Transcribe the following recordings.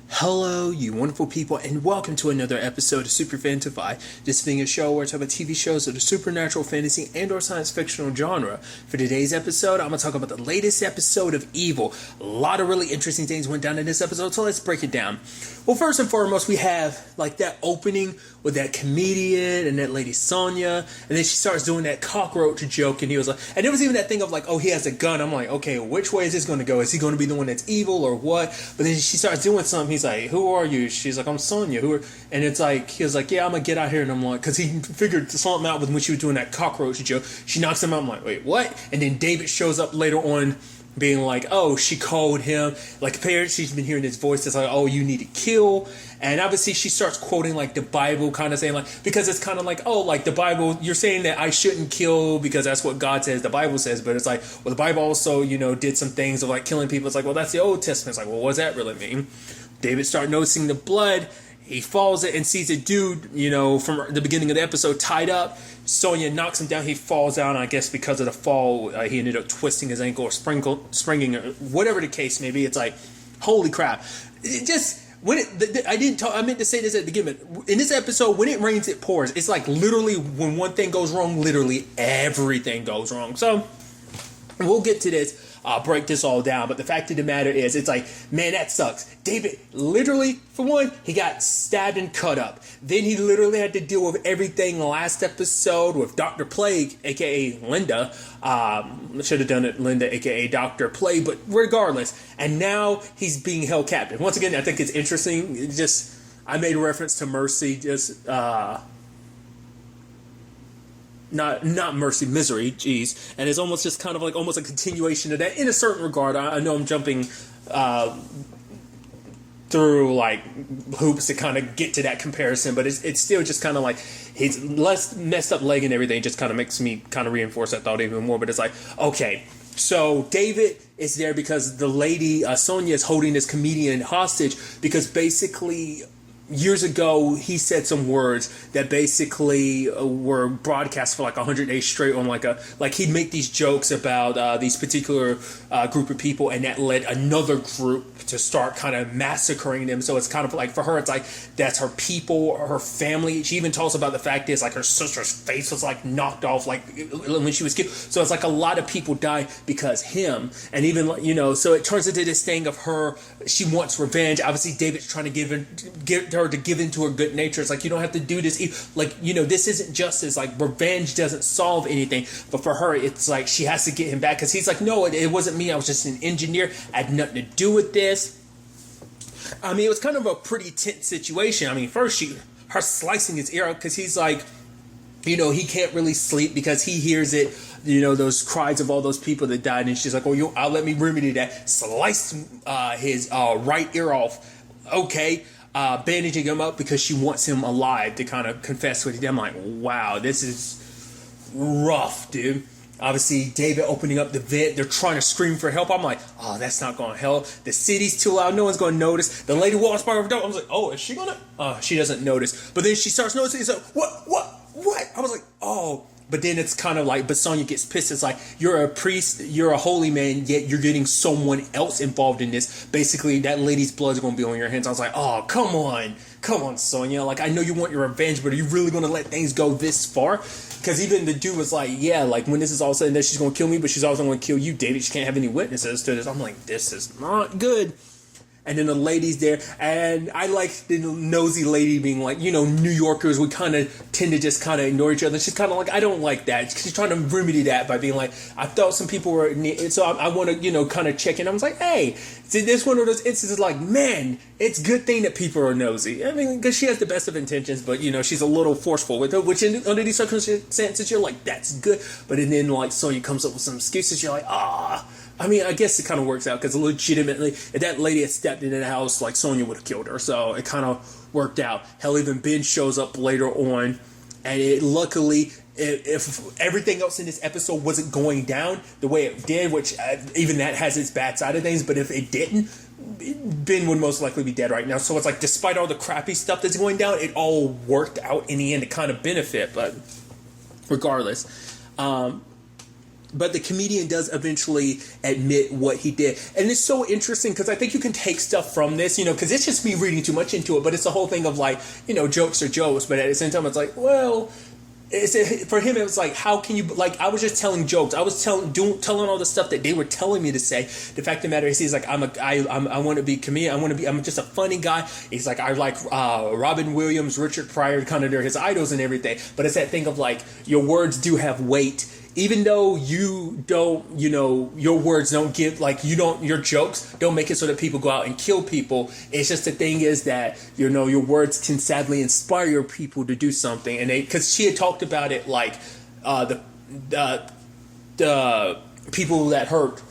Hello, you wonderful people, and welcome to another episode of Super-Fanta-Fi. This being a show where I talk about TV shows of the supernatural, fantasy, and or science fictional genre. For today's episode, I'm going to talk about the latest episode of Evil. A lot of really interesting things went down in this episode, so let's break it down. Well, first and foremost, we have like that opening with that comedian and that lady Sonia, and then she starts doing that cockroach joke, and he was like, and there was even that thing of like, oh, he has a gun. I'm like, okay, which way is this going to go? Is he going to be the one that's evil or what? But then she starts doing something. He's like, who are you? She's like, I'm Sonia. And it's like, he was like, yeah, I'm gonna get out here. And I'm like, because he figured something out with when she was doing that cockroach joke. She knocks him out. I'm like, wait, what? And then David shows up later on being like, oh, she called him. Like, apparently she's been hearing this voice that's like, oh, you need to kill. And obviously she starts quoting like the Bible, kind of saying like, because it's kind of like, oh, like the Bible, you're saying that I shouldn't kill because that's what God says, the Bible says. But it's like, well, the Bible also, did some things of like killing people. It's like, well, that's the Old Testament. It's like, well, what does that really mean? David starts noticing the blood. He falls it and sees a dude, from the beginning of the episode tied up. Sonia knocks him down. He falls down. I guess because of the fall, he ended up twisting his ankle or springing, or whatever the case may be. It's like, holy crap! It just I meant to say this at the beginning. In this episode, when it rains, it pours. It's like literally when one thing goes wrong, literally everything goes wrong. So we'll get to this. I'll break this all down, but the fact of the matter is, it's like, man, that sucks. David, literally, for one, he got stabbed and cut up. Then he literally had to deal with everything last episode with Dr. Plague, a.k.a. Linda. Should have done it, Linda, a.k.a. Dr. Plague, but regardless. And now he's being held captive. Once again, I think it's interesting. I made a reference to Mercy, not Mercy, Misery, geez. And it's almost just kind of like almost a continuation of that in a certain regard. I know I'm jumping through like hoops to kind of get to that comparison, but it's still just kind of like his less messed up leg and everything just kind of makes me kind of reinforce that thought even more. But it's like, okay, so David is there because the lady Sonia is holding this comedian hostage because basically years ago, he said some words that basically were broadcast for like 100 days straight on like he'd make these jokes about these particular group of people, and that led another group to start kind of massacring them. So it's kind of like, for her, it's like that's her people, her family. She even talks about the fact is like her sister's face was like knocked off like when she was killed. So it's like a lot of people die because him, and even so it turns into this thing of her. She wants revenge. Obviously, David's trying to get her to give into her good nature. It's like, you don't have to do this. This isn't justice. Like, revenge doesn't solve anything. But for her, it's like she has to get him back because he's like, no, it wasn't me. I was just an engineer. I had nothing to do with this. I mean, it was kind of a pretty tense situation. I mean, first her slicing his ear out because he's like, he can't really sleep because he hears it, those cries of all those people that died. And she's like, oh, I'll let me remedy that. Slice his right ear off. Okay. Bandaging him up because she wants him alive to kind of confess what he did. I'm like, wow, this is rough, dude. Obviously, David opening up the vent. They're trying to scream for help. I'm like, oh, that's not going to help. The city's too loud. No one's going to notice. The lady walks by her door. I was like, oh, is she going to? She doesn't notice. But then she starts noticing. It's like, what? I was like, oh. But then it's kind of like, but Sonia gets pissed. It's like, you're a priest, you're a holy man, yet you're getting someone else involved in this. Basically, that lady's blood's going to be on your hands. I was like, oh, come on, Sonia. Like, I know you want your revenge, but are you really going to let things go this far? Because even the dude was like, yeah, like, when this is all said and done, she's going to kill me, but she's also going to kill you, David. She can't have any witnesses to this. I'm like, this is not good. And then the lady's there, and I like the nosy lady being like, New Yorkers, we kind of tend to just kind of ignore each other. She's kind of like, I don't like that. She's trying to remedy that by being like, I thought some people were, so I want to, kind of check in. I was like, hey, see, this one of those instances like, man, it's a good thing that people are nosy. I mean, because she has the best of intentions, but, she's a little forceful with it, which under these circumstances, you're like, that's good. But then, like, Sonya comes up with some excuses. You're like, I mean, I guess it kind of works out because legitimately, if that lady had stepped into the house, like, Sonya would have killed her. So it kind of worked out. Hell, even Ben shows up later on, and luckily, if everything else in this episode wasn't going down the way it did, which even that has its bad side of things, but if it didn't, Ben would most likely be dead right now. So it's like, despite all the crappy stuff that's going down, it all worked out in the end to kind of benefit. But regardless, but the comedian does eventually admit what he did. And it's so interesting because I think you can take stuff from this, because it's just me reading too much into it, but it's the whole thing of like, jokes are jokes, but at the same time it's like, well, for him it was like, how can you, like, I was just telling jokes, I was telling all the stuff that they were telling me to say. The fact of the matter is, he's like, I want to be comedian, I'm just a funny guy. He's like, I like Robin Williams, Richard Pryor, kind of, they're his idols and everything, but it's that thing of like, your words do have weight. Even though you don't, your words don't give, like, your jokes don't make it so that people go out and kill people. It's just the thing is that, your words can sadly inspire people to do something. And because she had talked about it, like, the people that hurt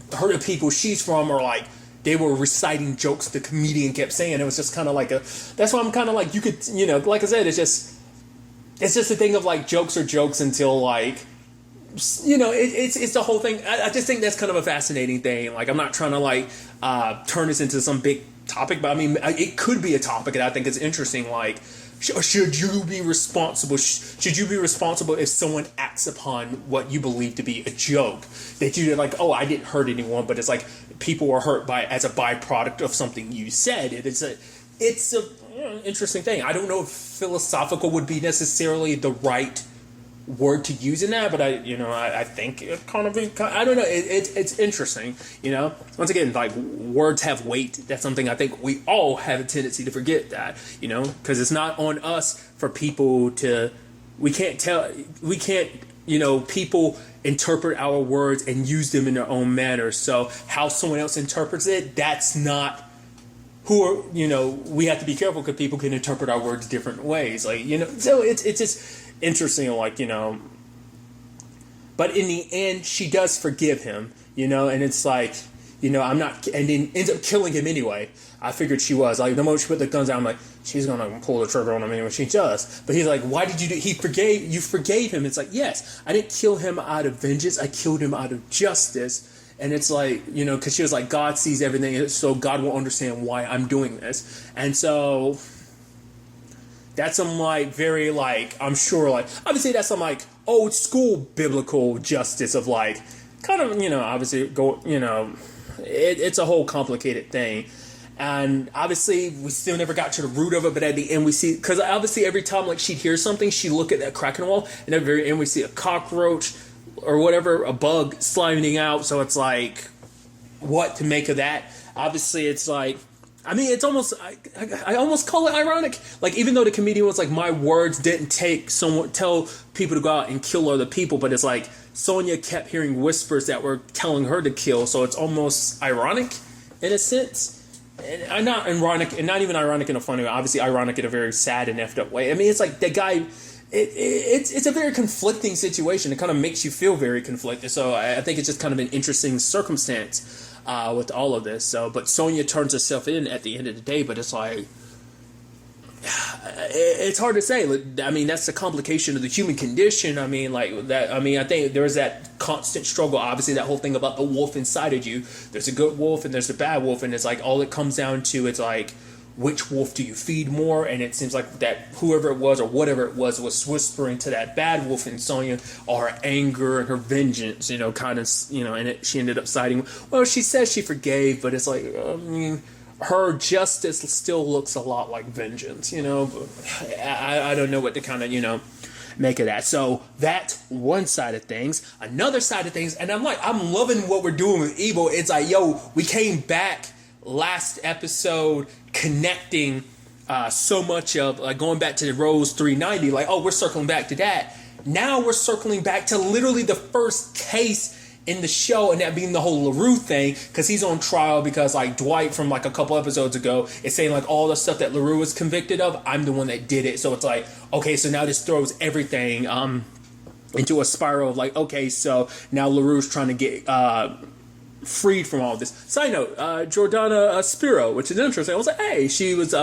the people she's from are like, they were reciting jokes the comedian kept saying. It was just kind of like that's why I'm kind of like, you could, like I said, it's just a thing of like, jokes are jokes until like, it's the whole thing. I just think that's kind of a fascinating thing. Like, I'm not trying to like turn this into some big topic, but I mean, it could be a topic, and I think it's interesting. Like, should you be responsible? Should you be responsible if someone acts upon what you believe to be a joke? That you're like, oh, I didn't hurt anyone, but it's like people were hurt as a byproduct of something you said. It's a interesting thing. I don't know if philosophical would be necessarily the right word to use in that, but I think it kind of be, I don't know, it's interesting, once again, like, words have weight. That's something I think we all have a tendency to forget, that, because it's not on us for people to, people interpret our words and use them in their own manner. So how someone else interprets it, that's not we have to be careful, because people can interpret our words different ways, like, so it's just interesting, like, but in the end she does forgive him, and it's like, I'm not, and then ends up killing him anyway. I figured she was, like, the moment she put the guns out, I'm like, she's gonna pull the trigger on him anyway. She does. But he's like, why did you do, you forgave him. It's like, yes, I didn't kill him out of vengeance, I killed him out of justice. And it's like, because she was like, God sees everything, so God will understand why I'm doing this. And so that's some, like, very, like, I'm sure, like, obviously that's some, like, old school biblical justice of, like, kind of, obviously, it's a whole complicated thing. And obviously we still never got to the root of it, but at the end we see, because obviously every time, like, she'd hear something, she'd look at that crack in the wall, and at the very end we see a cockroach or whatever, a bug sliding out. So it's like, what to make of that? Obviously it's like, I mean, it's almost, I almost call it ironic. Like, even though the comedian was like, my words didn't tell people to go out and kill other people, but it's like, Sonia kept hearing whispers that were telling her to kill. So it's almost ironic in a sense. And not ironic, and not even ironic in a funny way, obviously ironic in a very sad and effed up way. I mean, it's like, the guy, it's a very conflicting situation. It kind of makes you feel very conflicted. So I think it's just kind of an interesting circumstance with all of this. So, but Sonia turns herself in at the end of the day. But it's like, it's hard to say. I mean, that's the complication of the human condition. I mean, like that. I mean, I think there's that constant struggle. Obviously, that whole thing about the wolf inside of you. There's a good wolf and there's a bad wolf, and it's like all it comes down to. It's like, which wolf do you feed more? And it seems like that whoever it was or whatever it was whispering to that bad wolf in Sonia, or her anger and her vengeance, kind of, and she ended up siding. Well, she says she forgave, but it's like, I mean, her justice still looks a lot like vengeance, but I don't know what to kind of, make of that. So that's one side of things. Another side of things, and I'm loving what we're doing with Evil. It's like, we came back last episode connecting so much of, like, going back to the Rose 390, like, we're circling back to that. Now we're circling back to literally the first case in the show, and that being the whole LaRue thing, because he's on trial because, like, Dwight from, like, a couple episodes ago is saying, like, all the stuff that LaRue was convicted of, I'm the one that did it. So it's like, okay, so now this throws everything into a spiral of, like, okay, so now LaRue's trying to get freed from all this. Side note, Jordana Spiro, which is interesting. I was like, hey, she was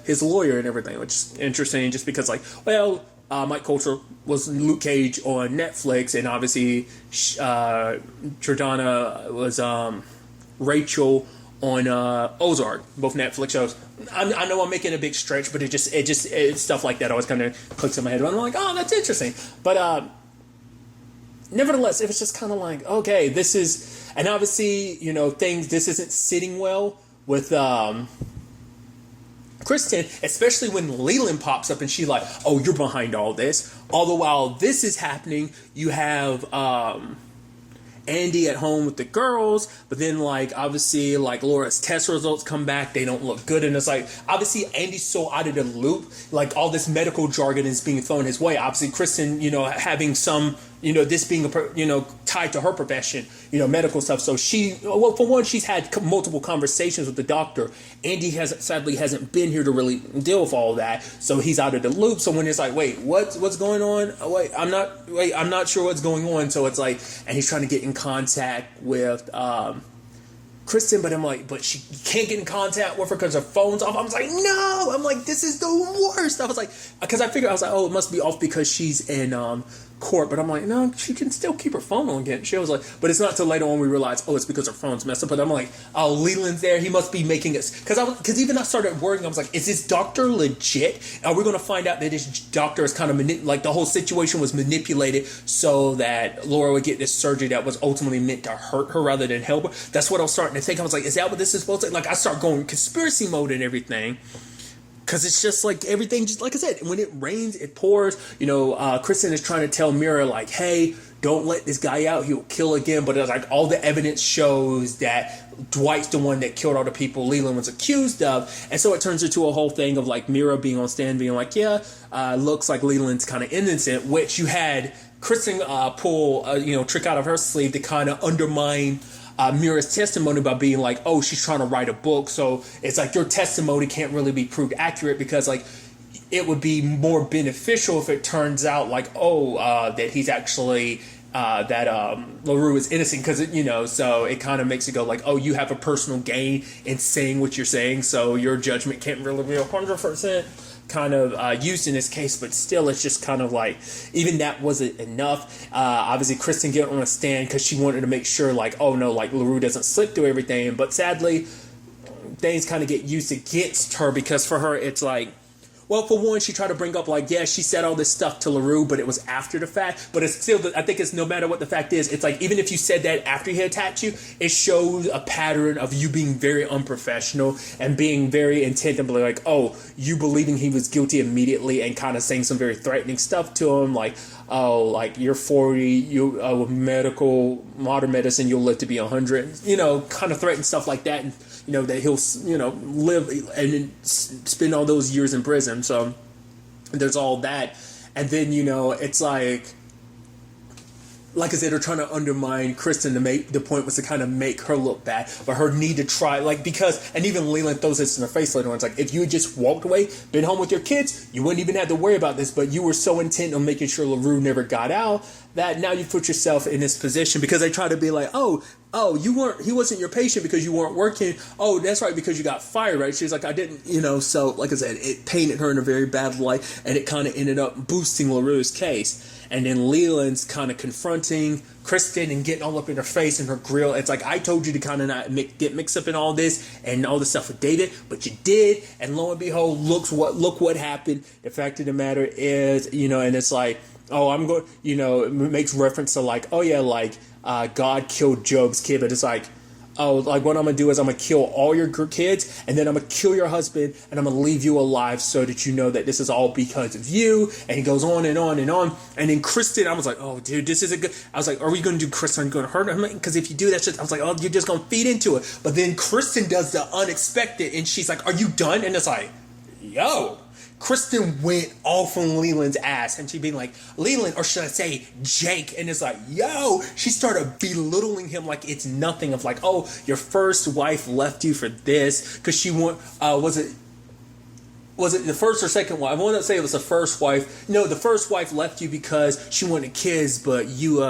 his lawyer and everything, which is interesting just because, like, well, Mike Coulter was Luke Cage on Netflix, and obviously Jordana was Rachel on Ozark, both Netflix shows. I know I'm making a big stretch, but it's stuff like that always kind of clicks in my head. And I'm like, oh, that's interesting. But nevertheless, it was just kind of like, okay, this is, and obviously, this isn't sitting well with Kristen, especially when Leland pops up and she's like, oh, you're behind all this. Although while this is happening, you have Andy at home with the girls, but then obviously Laura's test results come back, they don't look good, and it's obviously Andy's so out of the loop, all this medical jargon is being thrown his way. Obviously Kristen, having some, this being tied to her profession, medical stuff. So for one, she's had multiple conversations with the doctor. Andy sadly hasn't been here to really deal with all that, so he's out of the loop. So when it's wait, what's going on? I'm not sure what's going on. So it's and he's trying to get in contact with Kristen, but I'm but she can't get in contact with her because her phone's off. I was no, this is the worst. I was because I figured, oh, it must be off because she's in court, but I'm no, she can still keep her phone on again. She was but it's not till later on we realize, oh, it's because her phone's messed up. But I'm oh, Leland's there, he must be making it, because even I started worrying. I was is this doctor legit? Are we going to find out that this doctor is kind of the whole situation was manipulated so that Laura would get this surgery that was ultimately meant to hurt her rather than help her? That's what I was starting to think. I was is that what this is supposed to, I start going conspiracy mode and everything. Because it's just everything, just like I said, when it rains, it pours. Kristen is trying to tell Mira, hey, don't let this guy out. He'll kill again. But it's all the evidence shows that Dwight's the one that killed all the people Leland was accused of. And so it turns into a whole thing of Mira being on stand being looks like Leland's kind of innocent, which you had Kristen pull, trick out of her sleeve to kind of undermine Mira's testimony by being oh, she's trying to write a book, so it's your testimony can't really be proved accurate because it would be more beneficial if it turns out that he's actually that LaRue is innocent, because so it kind of makes it go oh, you have a personal gain in saying what you're saying, so your judgment can't really be 100% kind of used in this case. But still, it's just kind of even that wasn't enough. Obviously Kristen get on a stand because she wanted to make sure oh no, LaRue doesn't slip through everything, but sadly things kind of get used against her, because for her it's well, for one, she tried to bring up yeah, she said all this stuff to LaRue, but it was after the fact. But it's still, I think it's no matter what the fact is, it's even if you said that after he attacked you, it shows a pattern of you being very unprofessional and being very intent and be oh, you believing he was guilty immediately and kind of saying some very threatening stuff to him, oh, you're 40, you with modern medicine, you'll live to be 100, kind of threaten stuff like that, and that he'll, live and spend all those years in prison. So there's all that. And then, it's like I said, they're trying to undermine Kristen to make, the point was to kind of make her look bad, but her need to try, because, and even Leland throws this in her face later on, it's if you had just walked away, been home with your kids, you wouldn't even have to worry about this, but you were so intent on making sure LaRue never got out that now you put yourself in this position, because they try to be oh, he wasn't your patient because you weren't working. Oh, that's right, because you got fired, right? She's I didn't, so like I said, it painted her in a very bad light, and it kind of ended up boosting LaRue's case. And then Leland's kind of confronting Kristen and getting all up in her face and her grill. It's I told you to kind of not get mixed up in all this and all this stuff with David, but you did. And lo and behold, look what happened. The fact of the matter is, and it's oh, I'm going, it makes reference to oh yeah, God killed Job's kid, but it's oh, what I'm going to do is I'm going to kill all your kids, and then I'm going to kill your husband, and I'm going to leave you alive so that you know that this is all because of you. And he goes on and on and on. And then Kristen, I was oh, dude, this isn't good. I was are we going to do Kristen? Are you going to hurt him? Because if you do that shit, I was oh, you're just going to feed into it. But then Kristen does the unexpected, and she's are you done? And it's yo. Kristen went off on Leland's ass, and she being Leland, or should I say Jake, and it's yo, she started belittling him it's nothing, of oh, your first wife left you for this, because she was it the first or second wife? I want to say it was the first wife. No, the first wife left you because she wanted kids, but you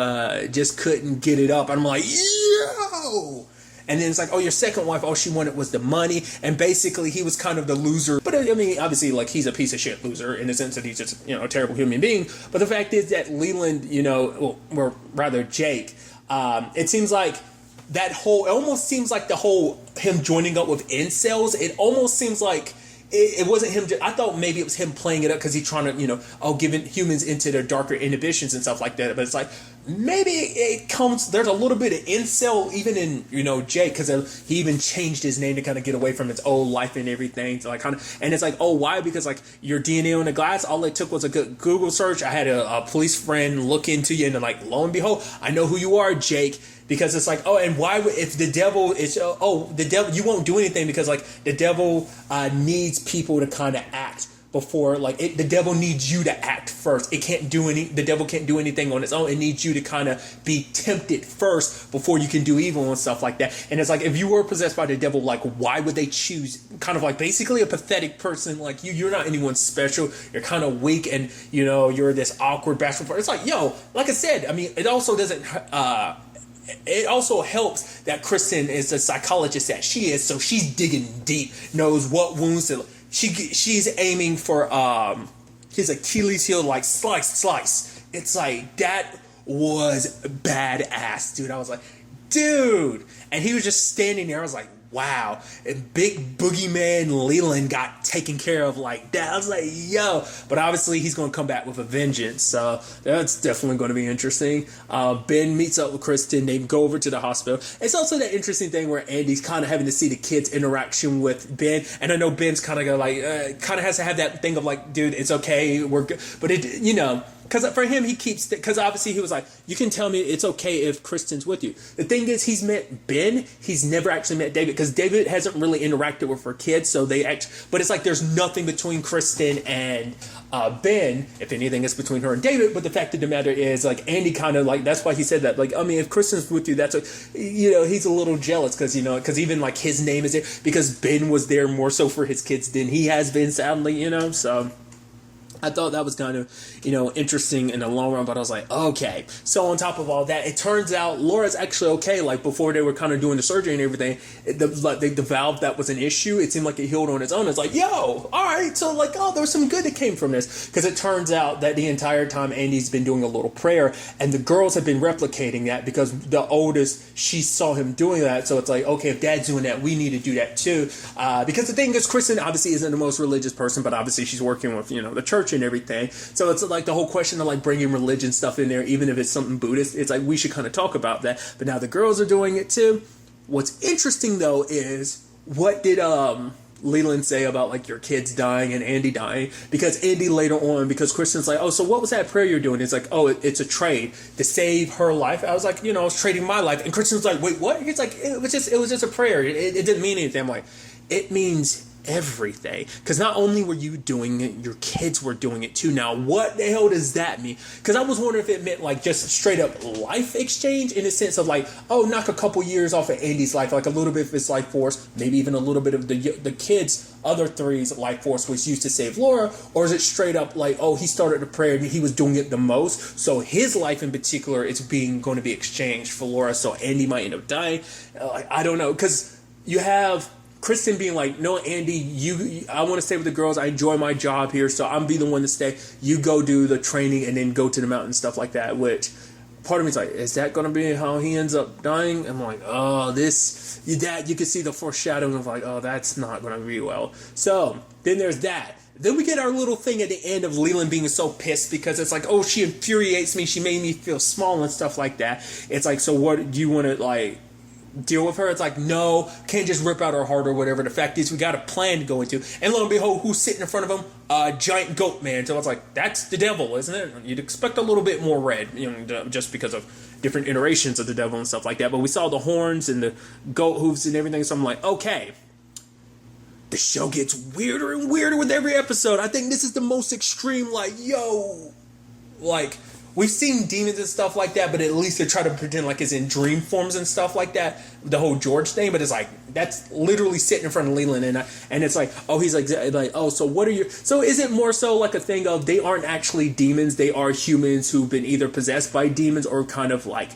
just couldn't get it up. And I'm yo! And then it's oh, your second wife, all she wanted was the money. And basically, he was kind of the loser. But I mean, obviously, he's a piece of shit loser in the sense that he's just, a terrible human being. But the fact is that Leland, or rather Jake, it seems that whole, it almost seems the whole, him joining up with incels, it almost seems it wasn't him. I thought maybe it was him playing it up because he's trying to, giving humans into their darker inhibitions and stuff like that. But it's like, maybe it comes, there's a little bit of incel even in, Jake, because he even changed his name to kind of get away from his old life and everything. So like and it's like, oh, why? Because like your DNA on the glass, all it took was a good Google search. I had a police friend look into you, and then like, lo and behold, I know who you are, Jake. Because it's like, oh, and why would, if the devil is, the devil, you won't do anything because like the devil needs people to kind of act before, like the devil needs you to act first. The devil can't do anything on its own. It needs you to kind of be tempted first before you can do evil and stuff like that. And it's like, if you were possessed by the devil, like why would they choose kind of like basically a pathetic person like you? You're not anyone special. You're kind of weak, and you're this awkward bastard. It's like, like I said, I mean, it also doesn't. It also helps that Kristen is a psychologist that she is, so she's digging deep, knows what wounds to. She's aiming for his Achilles heel, like slice. It's like, that was badass, dude. I was like, dude, and he was just standing there. I was like, wow. And big boogeyman Leland got taken care of like that. I was like, yo. But obviously he's going to come back with a vengeance. So that's definitely going to be interesting. Ben meets up with Kristen. They go over to the hospital. It's also that interesting thing where Andy's kind of having to see the kids' interaction with Ben. And I know Ben's kind of kind of has to have that thing of like, dude, it's okay. We're good. But because for him, he keeps, because obviously he was like, you can tell me it's okay if Kristen's with you. The thing is, he's met Ben. He's never actually met David, because David hasn't really interacted with her kids. So but it's like there's nothing between Kristen and Ben. If anything, it's between her and David. But the fact of the matter is, like, Andy kind of like, that's why he said that. Like, I mean, if Kristen's with you, he's a little jealous because, because even like his name is there, because Ben was there more so for his kids than he has been, sadly, so. I thought that was kind of, interesting in the long run, but I was like, okay. So on top of all that, it turns out Laura's actually okay. Like, before they were kind of doing the surgery and everything, the valve that was an issue, it seemed like it healed on its own. It's like, yo, all right. So like, oh, there was some good that came from this. Because it turns out that the entire time Andy's been doing a little prayer, and the girls have been replicating that because the oldest, she saw him doing that. So it's like, okay, if Dad's doing that, we need to do that too. Because the thing is, Kristen obviously isn't the most religious person, but obviously she's working with, the church and everything. So it's like the whole question of like bringing religion stuff in there, even if it's something Buddhist, it's like we should kind of talk about that. But now the girls are doing it too. What's interesting though is, what did Leland say about like your kids dying and Andy dying? Because Andy later on, because Kristen's like, oh, so what was that prayer you're doing? It's like, oh, it's a trade to save her life. I was like, I was trading my life. And Kristen's like, wait, what? He's like, it was just a prayer. It didn't mean anything. I'm like, it means everything, because not only were you doing it, your kids were doing it too. Now what the hell does that mean? Because I was wondering if it meant like just straight up life exchange, in the sense of like, oh, knock a couple years off of Andy's life, like a little bit of his life force, maybe even a little bit of the kids' other three's life force was used to save Laura. Or is it straight up like, oh, he started the prayer and he was doing it the most, so his life in particular is going to be exchanged for Laura, so Andy might end up dying. I don't know, because you have Kristen being like, no, Andy, I want to stay with the girls. I enjoy my job here, so I'm be the one to stay. You go do the training and then go to the mountain, stuff like that. Which part of me is like, is that going to be how he ends up dying? I'm like, oh, you can see the foreshadowing of like, oh, that's not going to be well. So then there's that. Then we get our little thing at the end of Leland being so pissed because it's like, oh, she infuriates me. She made me feel small and stuff like that. It's like, so what do you want to like deal with her? It's like, no, can't just rip out her heart or whatever. The fact is, we got a plan to go into. And lo and behold, who's sitting in front of him? A giant goat man. So I was like, that's the devil, isn't it? You'd expect a little bit more red, just because of different iterations of the devil and stuff like that. But we saw the horns and the goat hooves and everything. So I'm like, okay, the show gets weirder and weirder with every episode. I think this is the most extreme, like, yo, like, we've seen demons and stuff like that, but at least they try to pretend like it's in dream forms and stuff like that. The whole George thing, but it's like, that's literally sitting in front of Leland, and it's like, oh, he's like, oh, so what are you? So is it more so like a thing of they aren't actually demons, they are humans who've been either possessed by demons or kind of like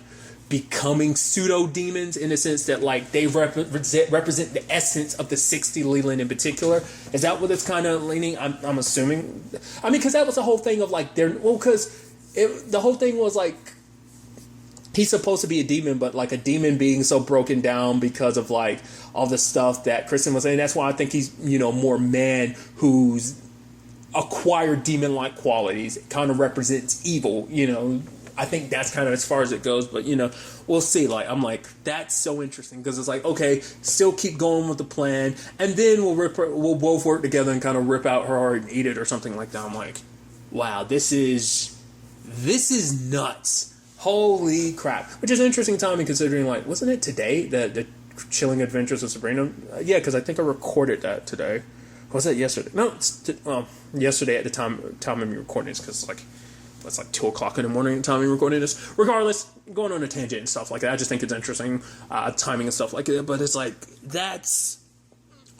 becoming pseudo demons, in the sense that like they represent the essence of the 60 Leland in particular? Is that what it's kind of leaning? I'm assuming. I mean, because that was the whole thing of like the whole thing was like, he's supposed to be a demon, but like a demon being so broken down because of like all the stuff that Kristen was saying. That's why I think he's, more man who's acquired demon-like qualities. It kind of represents evil, I think that's kind of as far as it goes, but we'll see. Like, I'm like, that's so interesting because it's like, okay, still keep going with the plan, and then we'll both work together and kind of rip out her heart and eat it or something like that. I'm like, wow, this is nuts. Holy crap. Which is interesting timing considering, like, wasn't it today, the Chilling Adventures of Sabrina? Yeah, because I think I recorded that today. Or was that yesterday? No, it's yesterday at the time of me recording this, because, like, it's like 2 o'clock in the morning at the time of me recording this. Regardless, going on a tangent and stuff like that. I just think it's interesting, timing and stuff like that. But it's like, that's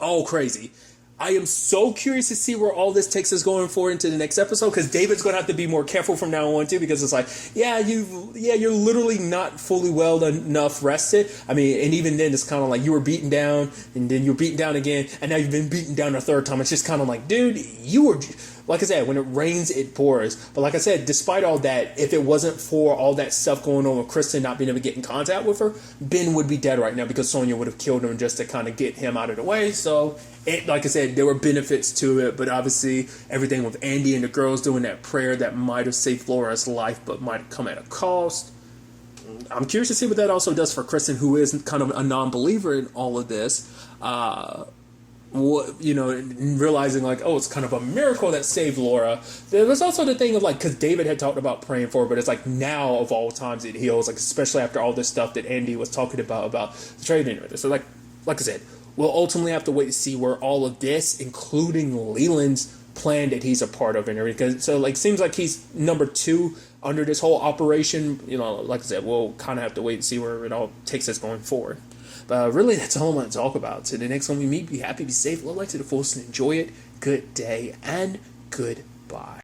all crazy. I am so curious to see where all this takes us going forward into the next episode, because David's going to have to be more careful from now on too, because it's like, you're literally not fully well enough rested. I mean, and even then it's kind of like you were beaten down and then you're beaten down again and now you've been beaten down a third time. It's just kind of like, dude, you were, like I said, when it rains, it pours. But like I said, despite all that, if it wasn't for all that stuff going on with Kristen not being able to get in contact with her, Ben would be dead right now because Sonia would have killed him just to kind of get him out of the way. So, like I said, there were benefits to it, but obviously everything with Andy and the girls doing that prayer that might have saved Laura's life, but might have come at a cost. I'm curious to see what that also does for Kristen, who is kind of a non-believer in all of this. Realizing like, oh, it's kind of a miracle that saved Laura. There was also the thing of like, because David had talked about praying for her, but it's like now of all times it heals, like especially after all this stuff that Andy was talking about the trading with it. So like I said, we'll ultimately have to wait to see where all of this, including Leland's plan that he's a part of and everything. So like, seems like he's number 2 under this whole operation. Like I said, we'll kind of have to wait and see where it all takes us going forward. But really, that's all I want to talk about. So the next time we meet, be happy, be safe, live life to the fullest, and enjoy it. Good day and goodbye.